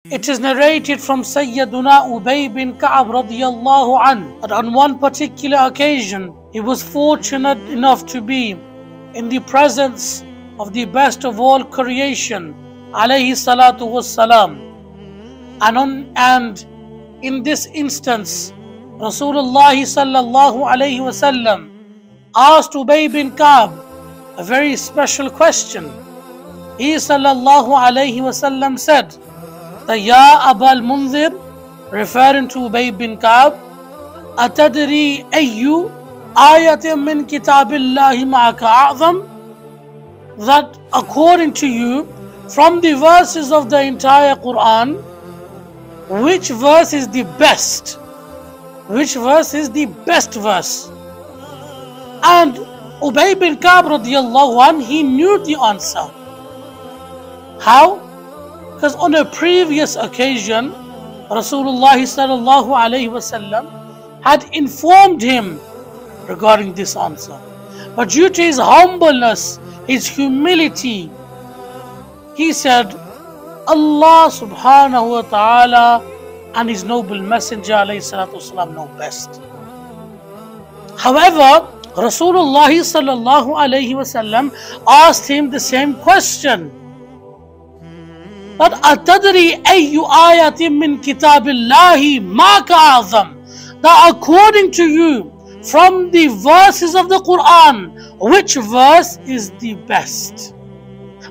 It is narrated from Sayyiduna Ubay bin Ka'ab radiyallahu an that on one particular occasion he was fortunate enough to be in the presence of the best of all creation, alayhi salatu wassalam. And in this instance, Rasulullah sallallahu alayhi wasallam asked Ubay bin Ka'ab a very special question. He sallallahu alayhi wasallam said, Ya Abal Munzir, referring to Ubay bin Ka'ab, Atadri ayyu ayatin min kitabillahi ma'aka a'zam, that according to you, from the verses of the entire Quran, which verse is the best? Which verse is the best verse? And Ubay bin Ka'ab radiyallahu anh, he knew the answer. How? Because on a previous occasion, Rasulullah sallallahu alayhi wasallam had informed him regarding this answer. But due to his humbleness, his humility, he said, Allah subhanahu wa ta'ala and his noble messenger alayhi salatu wasalam know best. However, Rasulullah sallallahu alayhi wasallam asked him the same question. But Atadri ayyu ayatin min kitabillahi ma'aka a'zam, that according to you, from the verses of the Quran, which verse is the best?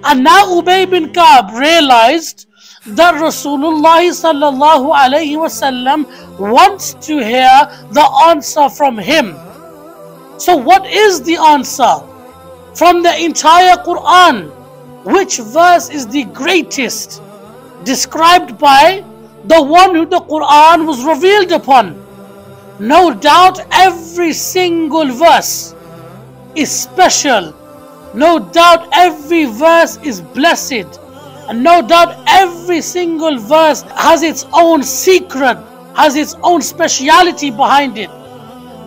And now Ubay bin Ka'ab realized that Rasulullah sallallahu alayhi wasallam wants to hear the answer from him. So what is the answer? From the entire Quran, which verse is the greatest, described by the one who the Quran was revealed upon? No doubt every single verse is special. No doubt every verse is blessed. And no doubt every single verse has its own secret, has its own speciality behind it.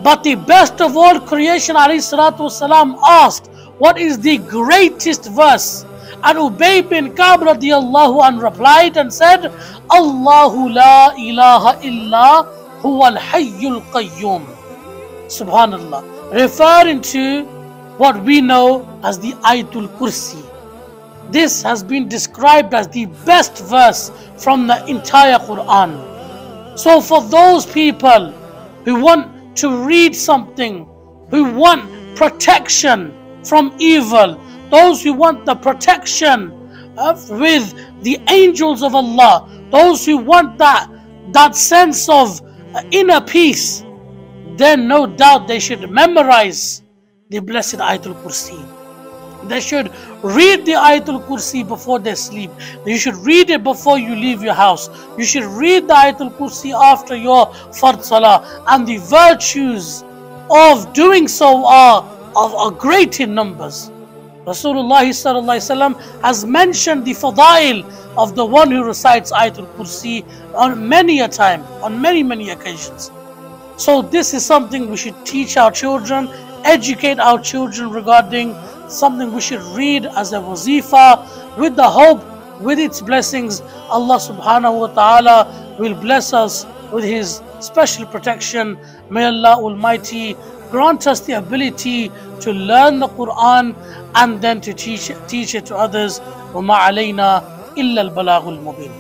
But the best of all creation, alayhi salatu wasalam, asked, what is the greatest verse? And Ubay bin Ka'ab radiyallahu anh replied and said, Allahu la ilaha illa huwa al-hayyul qayyum. Subhanallah. Referring to what we know as the Ayatul Kursi. This has been described as the best verse from the entire Quran. So for those people who want to read something, who want protection from evil, those who want the protection with the angels of Allah, those who want that sense of inner peace, then no doubt they should memorize the blessed Ayatul Kursi. They should read the Ayatul Kursi before they sleep. You should read it before you leave your house. You should read the Ayatul Kursi after your Fard Salah. And the virtues of doing so are great in numbers. Rasulullah sallallahu alaihi wasallam has mentioned the fadail of the one who recites Ayatul Kursi on many a time, on many occasions. So this is something we should teach our children, educate our children regarding, something we should read as a wazifa, with the hope, with its blessings, Allah subhanahu wa ta'ala will bless us with His special protection. May Allah Almighty grant us the ability to learn the Quran and then to teach it to others. وَمَا عَلَيْنَا إِلَّا الْبَلَاغُ الْمُبِينُ.